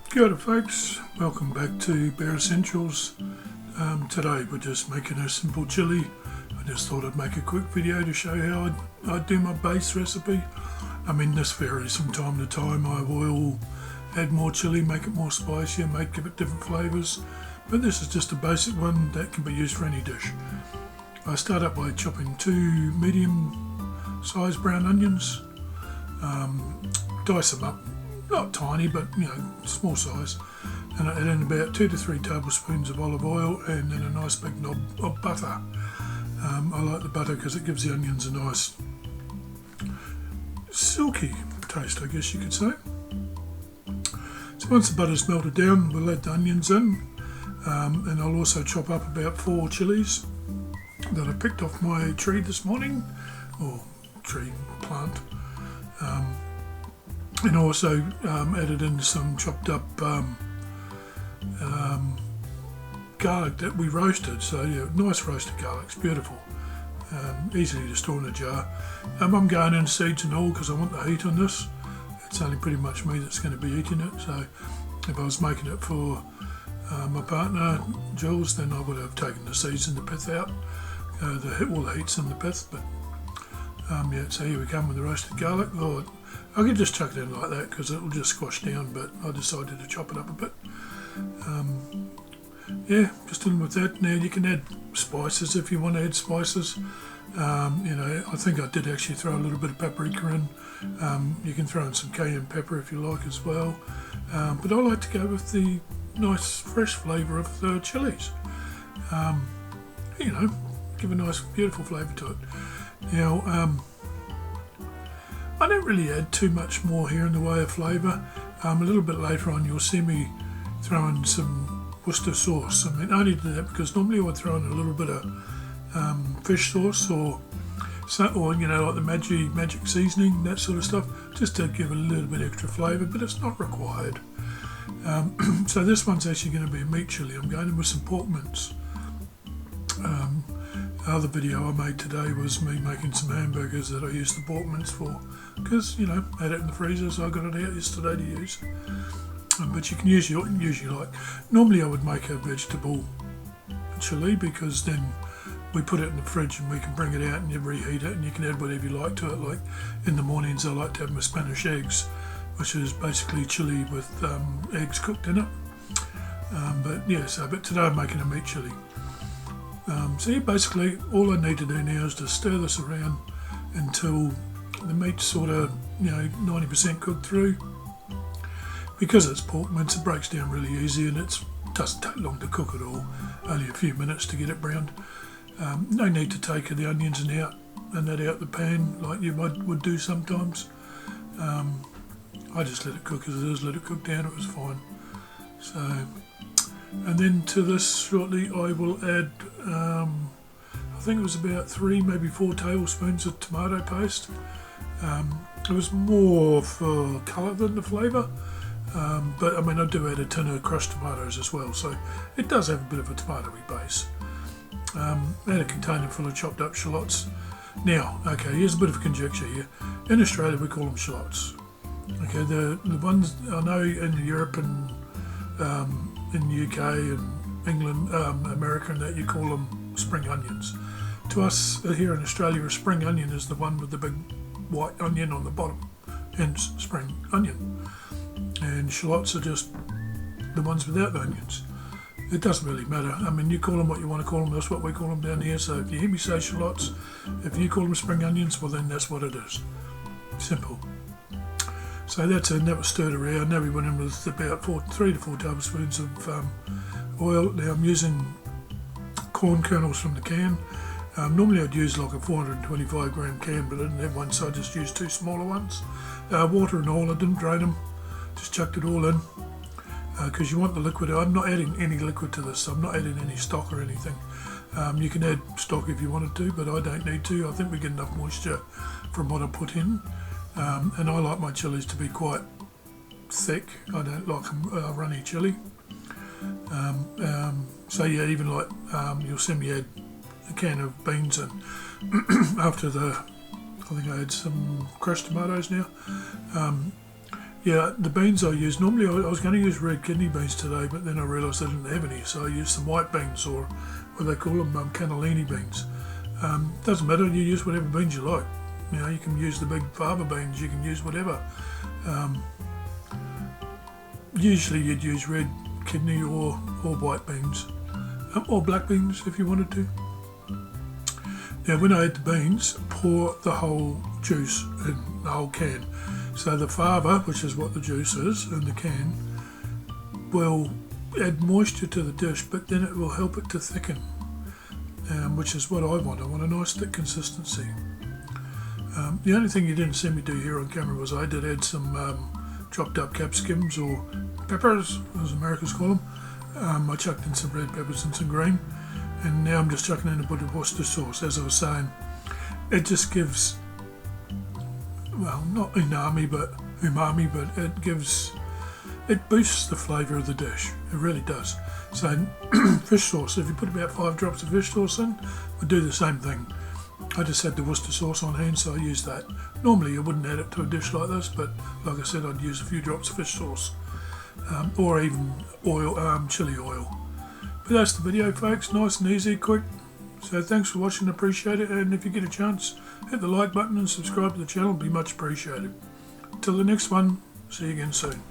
Kia ora folks, welcome back to Bare Essentials. Today we're just making a simple chili. I just thought I'd make a quick video to show how I'd do my base recipe. I mean, this varies from time to time. I will add more chili, make it more spicier, give it different flavours, but this is just a basic one that can be used for any dish. I start up by chopping 2 medium sized brown onions, dice them up, not tiny but small size, and I add in about 2 to 3 tablespoons of olive oil and then a nice big knob of butter. I like the butter because it gives the onions a nice silky taste, I guess you could say. So once the butter's melted down, we'll add the onions in, and I'll also chop up about 4 chilies that I picked off my tree this morning, or tree plant, and also added in some chopped up garlic that we roasted. So yeah, nice roasted garlic, it's beautiful, easily to store in a jar. I'm going in seeds and all because I want the heat on this. It's only pretty much me that's going to be eating it, so if I was making it for my partner Jules, then I would have taken the seeds and the pith out. All the heat's in the pith, but yeah, so here we come with the roasted garlic. Oh, I could just chuck it in like that because it'll just squash down, but I decided to chop it up a bit. Yeah, just in with that. Now you can add spices if you want to add spices. I think I did actually throw a little bit of paprika in. You can throw in some cayenne pepper if you like as well. But I like to go with the nice fresh flavour of the chilies. Give a nice beautiful flavour to it. Now, I don't really add too much more here in the way of flavour. A little bit later on you'll see me throw in some Worcester sauce. I mean, I only do that because normally I would throw in a little bit of fish sauce or like the magic seasoning, that sort of stuff, just to give it a little bit extra flavour, but it's not required. So this one's actually going to be a meat chili. I'm going in with some pork mince. The other video I made today was me making some hamburgers that I used the pork mince for, because I had it in the freezer, so I got it out yesterday to use. But you can use what you like. Normally I would make a vegetable chili because then we put it in the fridge and we can bring it out and you reheat it and you can add whatever you like to it. Like in the mornings I like to have my Spanish eggs, which is basically chili with eggs cooked in it. But today I'm making a meat chili. So yeah, basically all I need to do now is to stir this around until the meat's sort of 90% cooked through. Because it's pork mince, it breaks down really easy and it doesn't take long to cook at all, only a few minutes to get it browned. No need to take the onions and that out the pan like you would do sometimes. I just let it cook as it is, let it cook down, it was fine. So, and then to this shortly I will add, I think it was about 3, maybe 4 tablespoons of tomato paste. It was more for colour than the flavour. But I mean, I do add a tin of crushed tomatoes as well, so it does have a bit of a tomatoey base. Add a container full of chopped up shallots. Now, okay, here's a bit of conjecture here. In Australia we call them shallots. Okay, the ones I know in Europe and in the UK and England, America and that, you call them spring onions. To us here in Australia, a spring onion is the one with the big white onion on the bottom, hence spring onion. And shallots are just the ones without the onions. It doesn't really matter. I mean, you call them what you want to call them. That's what we call them down here. So if you hear me say shallots, if you call them spring onions, well then that's what it is. Simple. So that was stirred around. Now we went in with about 3 to 4 tablespoons of oil. Now I'm using corn kernels from the can. Normally I'd use like a 425 gram can, but I didn't have one, so I just used 2 smaller ones. Water and oil, I didn't drain them. Just chucked it all in because you want the liquid. I'm not adding any liquid to this. I'm not adding any stock or anything. You can add stock if you wanted to, but I don't need to. I think we get enough moisture from what I put in. And I like my chilies to be quite thick. I don't like them runny chili. So yeah, even like you'll see me add a can of beans in after I think I had some crushed tomatoes now. Yeah, the beans I use, normally I was going to use red kidney beans today, but then I realised I didn't have any, so I used some white beans, or what they call them, cannellini beans. Doesn't matter, you use whatever beans you like. You know, you can use the big fava beans, you can use whatever. Usually you'd use red kidney or white beans, or black beans if you wanted to. Now when I add the beans, pour the whole juice in the whole can. So the fava, which is what the juice is in the can, will add moisture to the dish, but then it will help it to thicken, which is what I want. I want a nice thick consistency. The only thing you didn't see me do here on camera was I did add some chopped up capsicums, or peppers as Americans call them. I chucked in some red peppers and some green, and now I'm just chucking in a bit of Worcester sauce. As I was saying, it just gives, well, not umami, but it boosts the flavour of the dish. It really does. So fish sauce, if you put about 5 drops of fish sauce in, would do the same thing. I just had the Worcester sauce on hand, so I used that. Normally I wouldn't add it to a dish like this, but like I said, I'd use a few drops of fish sauce, or even oil, chili oil. But that's the video, folks. Nice and easy, quick. So thanks for watching, appreciate it, and if you get a chance, hit the like button and subscribe to the channel, it'd be much appreciated. Till the next one, see you again soon.